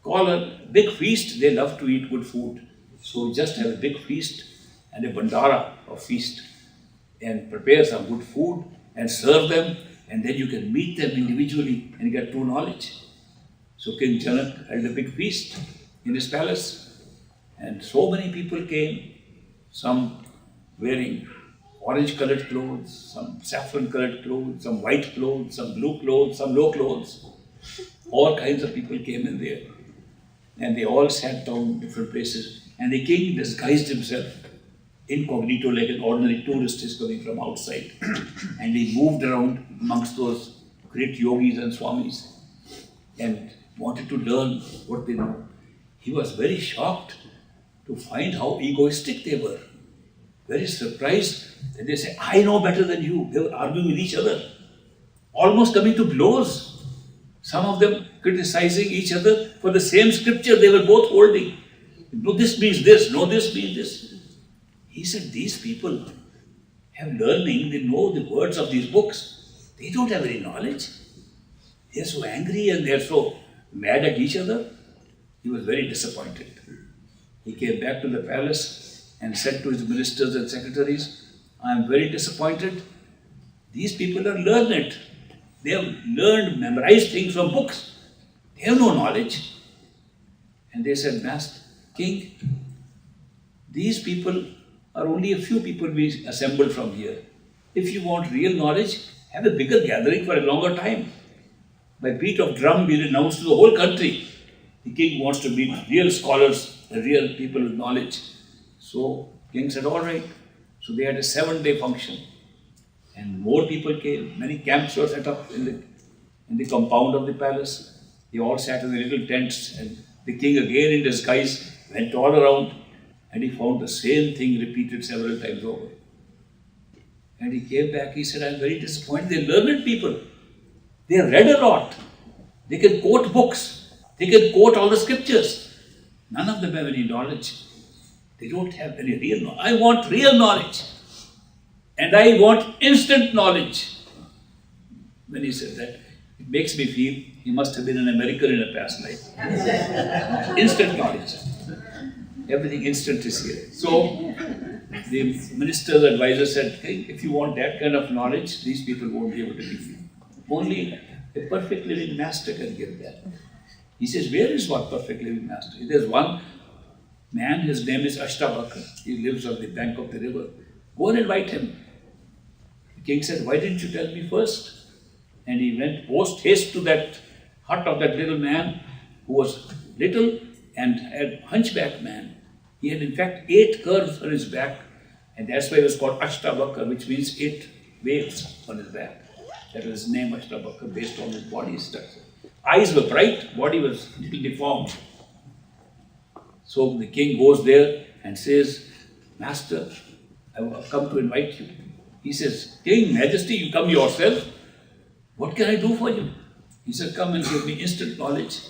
Call a big feast. They love to eat good food. So just have a big feast and a bandara of feast and prepare some good food and serve them, and then you can meet them individually and get true knowledge. So King Janak held a big feast in his palace, and so many people came, some wearing orange-colored clothes, some saffron-colored clothes, some white clothes, some blue clothes, some low clothes. All kinds of people came in there. And they all sat down in different places. And the king disguised himself incognito like an ordinary tourist is coming from outside. And he moved around amongst those great yogis and swamis and wanted to learn what they know. He was very shocked to find how egoistic they were. Very surprised that they say, I know better than you. They were arguing with each other, almost coming to blows. Some of them criticizing each other for the same scripture they were both holding. No, this means this. No, this means this. He said, these people have learning. They know the words of these books. They don't have any knowledge. They are so angry and they are so mad at each other. He was very disappointed. He came back to the palace and said to his ministers and secretaries, I am very disappointed. These people are learned. They have learned, memorized things from books. They have no knowledge. And they said, Master, King, these people are only a few people we assembled from here. If you want real knowledge, have a bigger gathering for a longer time. By beat of drum, we'll announce to the whole country. The king wants to meet real scholars, real people with knowledge. So king said, all right. So they had a 7-day function. And more people came. Many camps were set up in the compound of the palace. They all sat in the little tents and The king again in disguise went all around and he found the same thing repeated several times over. And he came back, he said, I'm very disappointed. They're learned people. They have read a lot. They can quote books. They can quote all the scriptures. None of them have any knowledge. They don't have any real knowledge. I want real knowledge. And I want instant knowledge. When he said that, it makes me feel he must have been an American in a past life. Instant knowledge. Everything instant is here. So, the minister's advisor said, hey, if you want that kind of knowledge, these people won't be able to give you. Only a perfect living master can give that. He says, where is one perfect living master? There's one man, his name is Ashtabakar. He lives on the bank of the river. Go and invite him. The king said, why didn't you tell me first? And he went post haste to that hut of that little man who was little and a hunchback man. He had in fact 8 curves on his back, and that's why it was called Ashtabakar, which means 8 waves on his back. That was his name, Ashtabakar, based on his body structure. Eyes were bright, body was a little deformed. So the king goes there and says, Master, I have come to invite you. He says, King, Majesty, you come yourself. What can I do for you? He said, come and give me instant knowledge.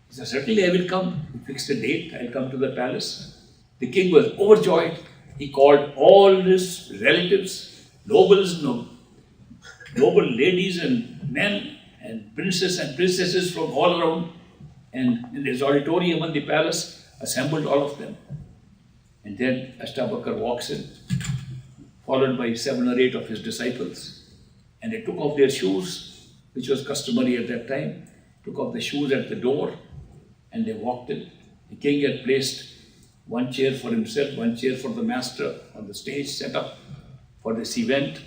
He said, certainly I will come. He fixed a date, I'll come to the palace. The king was overjoyed. He called all his relatives, nobles, noble ladies and men and princes and princesses from all around, and in his auditorium in the palace, assembled all of them. And then Ashtabakar walks in, followed by 7 or 8 of his disciples. And they took off their shoes, which was customary at that time, took off the shoes at the door, and they walked in. The king had placed 1 chair for himself, 1 chair for the master on the stage set up for this event.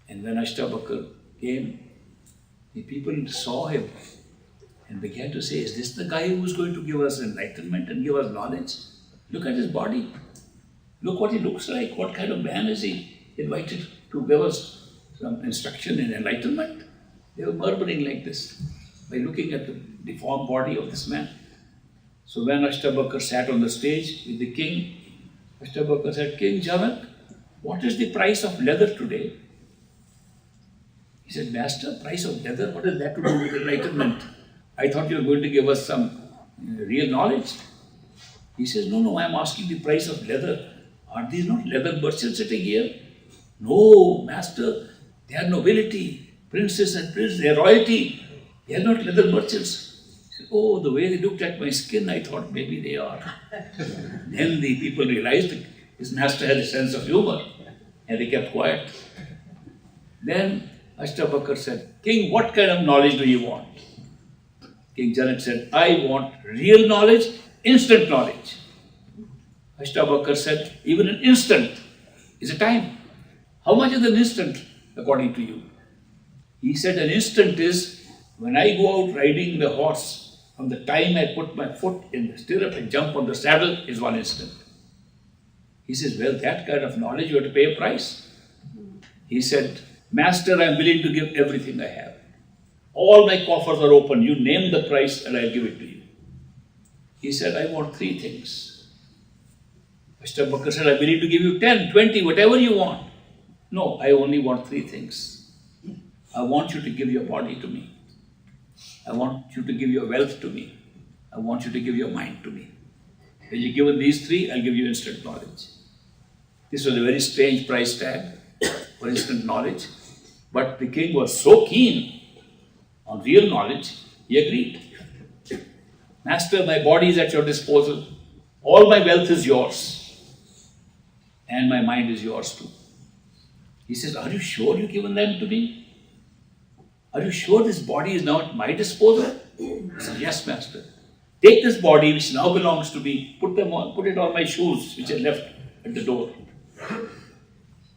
And when Ashtabakar came, the people saw him and began to say, is this the guy who is going to give us enlightenment and give us knowledge? Look at his body. Look what he looks like. What kind of man is he invited to give us some instruction in enlightenment? They were murmuring like this by looking at the deformed body of this man. So when Ashtabakar sat on the stage with the king, Ashtabakar said, King Janak, what is the price of leather today? He said, Master, price of leather? What has that to do with enlightenment? I thought you were going to give us some real knowledge. He says, no, I am asking the price of leather. Are these not leather merchants sitting here? No, Master, they are nobility, princes and princes, they are royalty. They are not leather merchants. He said, oh, the way they looked at my skin, I thought maybe they are. Then the people realized that his master had a sense of humor, and they kept quiet. Then Ashtabakar said, King, what kind of knowledge do you want? King Janak said, I want real knowledge, instant knowledge. Ashtabakar said, even an instant is a time. How much is an instant according to you? He said, an instant is when I go out riding the horse, from the time I put my foot in the stirrup and jump on the saddle is 1 instant. He says, well, that kind of knowledge you have to pay a price. He said, Master, I am willing to give everything I have. All my coffers are open. You name the price and I'll give it to you. He said, I want 3 things. Ashtabakar said, I'm willing to give you 10, 20, whatever you want. No, I only want 3 things. I want you to give your body to me. I want you to give your wealth to me. I want you to give your mind to me. When you're given these 3, I'll give you instant knowledge. This was a very strange price tag for instant knowledge. But the king was so keen on real knowledge, he agreed. Master, my body is at your disposal. All my wealth is yours. And my mind is yours too. He says, are you sure you've given them to me? Are you sure this body is now at my disposal? He said, yes, Master. Take this body which now belongs to me, put it on my shoes which I left at the door.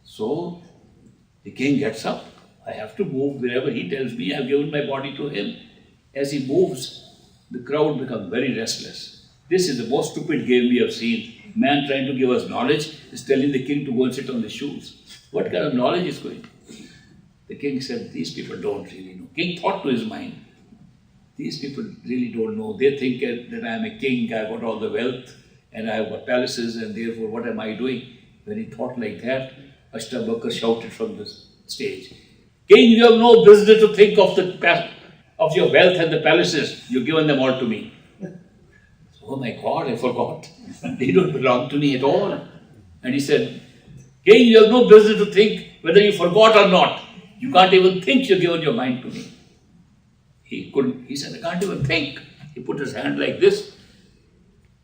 So the king gets up. I have to move wherever he tells me. I have given my body to him. As he moves, the crowd becomes very restless. This is the most stupid game we have seen. Man trying to give us knowledge is telling the king to go and sit on the shoes. What kind of knowledge is going? The king said, these people don't really know. King thought to his mind, These people really don't know. They think that I am a king, I've got all the wealth, and I've got palaces, and therefore what am I doing? When he thought like that, Ashtabakar shouted from the stage, King, you have no business to think of your wealth and the palaces. You've given them all to me. Oh my God, I forgot. They don't belong to me at all. And he said, King, you have no business to think whether you forgot or not. You can't even think you've given your mind to me. He couldn't. He said, I can't even think. He put his hand like this,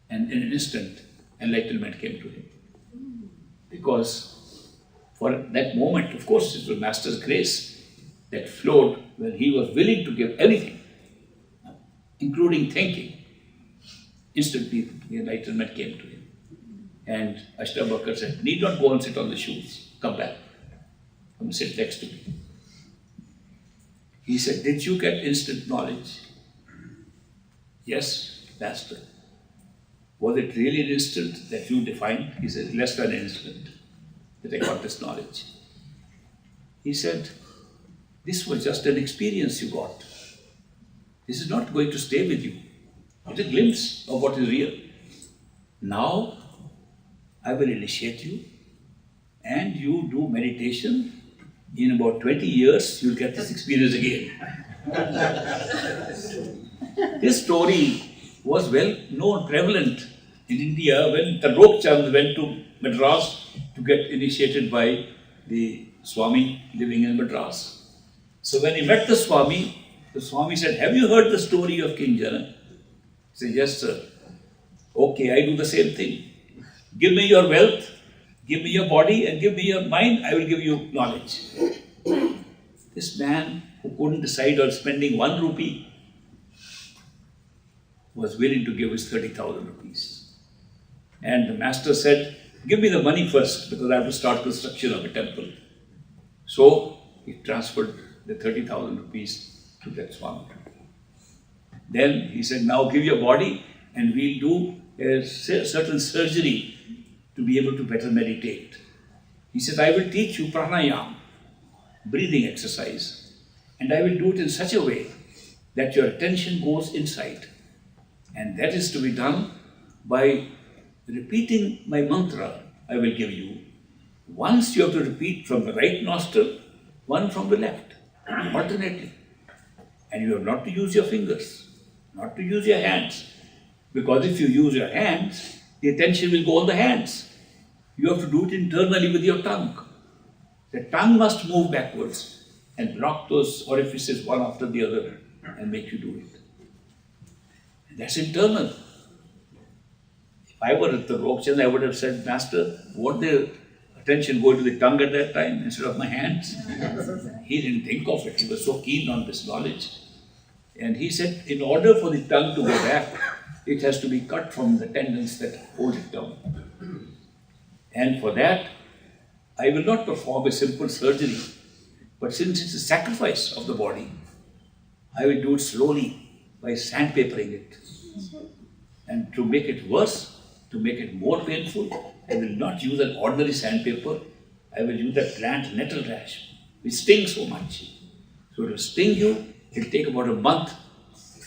and in an instant, enlightenment came to him. Because for that moment, of course, it was Master's grace that flowed when he was willing to give anything, including thinking. Instantly, the enlightenment came to him. And Ashtabakar said, need not go and sit on the shoes. Come back. Come and sit next to me. He said, did you get instant knowledge? Yes, Master. Was it really an instant that you defined? He said, less than an instant that I got this knowledge. He said, this was just an experience you got. This is not going to stay with you. It's a glimpse of what is real. Now, I will initiate you, and you do meditation. In about 20 years, you'll get this experience again. This story was well known, prevalent in India when Tarlok Chand went to Madras to get initiated by the Swami living in Madras. So when he met the Swami said, have you heard the story of King Janak? He said, yes, sir. Okay, I do the same thing. Give me your wealth, give me your body, and give me your mind, I will give you knowledge. This man who couldn't decide on spending 1 rupee was willing to give his 30,000 rupees. And the master said, give me the money first because I have to start construction of a temple. So he transferred the 30,000 rupees to that Swami. Then he said, now give your body and we'll do a certain surgery to be able to better meditate. He said, I will teach you pranayama, breathing exercise, and I will do it in such a way that your attention goes inside. And that is to be done by repeating my mantra I will give you. Once you have to repeat from the right nostril, one from the left, alternately. And you have not to use your fingers, not to use your hands. Because if you use your hands, the attention will go on the hands. You have to do it internally with your tongue. The tongue must move backwards and block those orifices one after the other and make you do it. And that's internal. If I were at the Rokchand, I would have said, Master, won't the attention go to the tongue at that time instead of my hands? He didn't think of it. He was so keen on this knowledge. And he said, in order for the tongue to go back, it has to be cut from the tendons that hold it down. And for that, I will not perform a simple surgery, but since it's a sacrifice of the body, I will do it slowly by sandpapering it. And to make it worse, to make it more painful, I will not use an ordinary sandpaper. I will use that plant nettle rash, which stings so much. So it will sting you. It will take about a month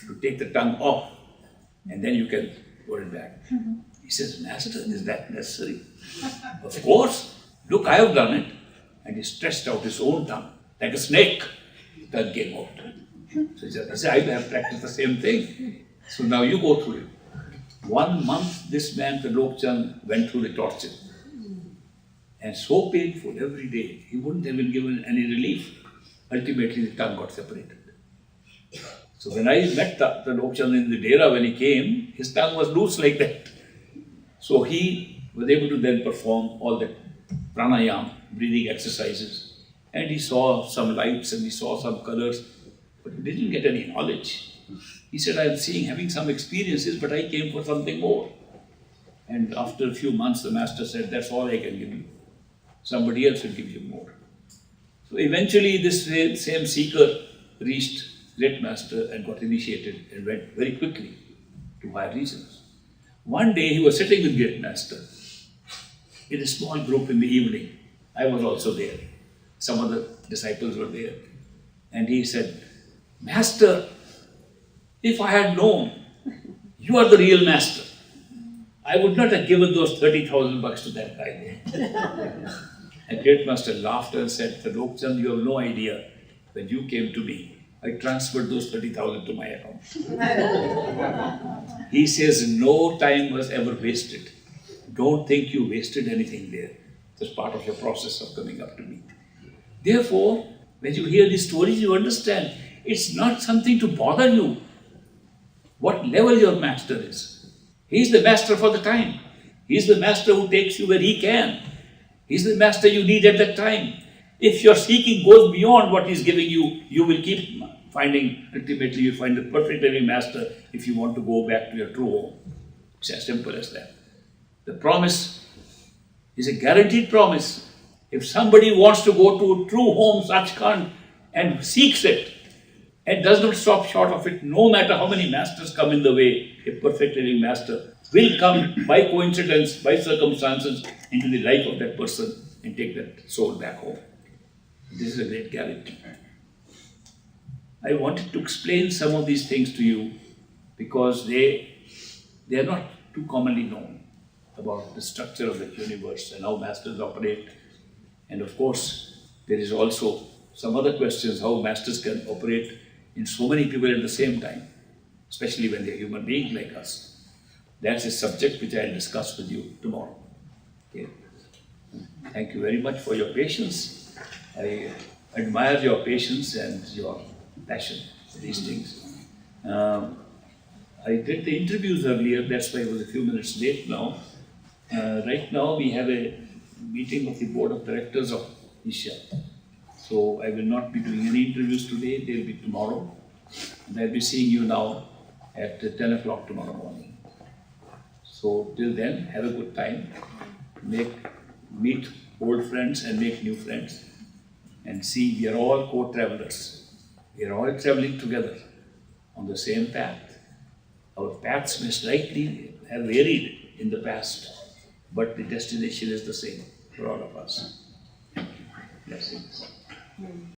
to take the tongue off, and then you can put it back. He says, Master, is that necessary? Of course. Look, I have done it. And he stretched out his own tongue, like a snake. The tongue came out. So he said, I have practiced the same thing. So now you go through it. 1 month, this man, the Lokchand, went through the torture. And so painful every day. He wouldn't have been given any relief. Ultimately, the tongue got separated. So when I met the Lokchand in the Dera when he came, his tongue was loose like that. So he was able to then perform all the pranayama, breathing exercises. And he saw some lights and he saw some colors, but he didn't get any knowledge. He said, I am having some experiences, but I came for something more. And after a few months, the master said, that's all I can give you. Somebody else will give you more. So eventually, this same seeker reached Great Master and got initiated and went very quickly to higher regions. One day, he was sitting with Great Master in a small group in the evening. I was also there. Some other disciples were there. And he said, Master, If I had known you are the real master, I would not have given those 30,000 bucks to that guy. And Great Master laughed and said, Lokchand, you have no idea. When you came to me, I transferred those 30,000 to my account. He says, no time was ever wasted. Don't think you wasted anything there. That's part of your process of coming up to me. Therefore, when you hear these stories, you understand it's not something to bother you what level your master is. He's the master for the time. He's the master who takes you where he can. He's the master you need at that time. If your seeking goes beyond what he's giving you, you will keep finding, ultimately you find the perfect living master if you want to go back to your true home. It's as simple as that. The promise is a guaranteed promise. If somebody wants to go to a true home, Sachkhand, and seeks it, and does not stop short of it, no matter how many masters come in the way, a perfect living master will come by coincidence, by circumstances, into the life of that person and take that soul back home. This is a great guarantee. I wanted to explain some of these things to you because they are not too commonly known about the structure of the universe and how masters operate. And of course, there is also some other questions how masters can operate in so many people at the same time, especially when they're human beings like us. That's a subject which I'll discuss with you tomorrow. Okay. Thank you very much for your patience. I admire your patience and your passion for these things. I did the interviews earlier, that's why I was a few minutes late now. Right now we have a meeting of the board of directors of Ishwar. So I will not be doing any interviews today, they'll be tomorrow. And I'll be seeing you now at 10 o'clock tomorrow morning. So till then, have a good time. Meet old friends and make new friends. And see, we are all co-travelers. We are all traveling together on the same path. Our paths may slightly have varied in the past, but the destination is the same for all of us. Blessings.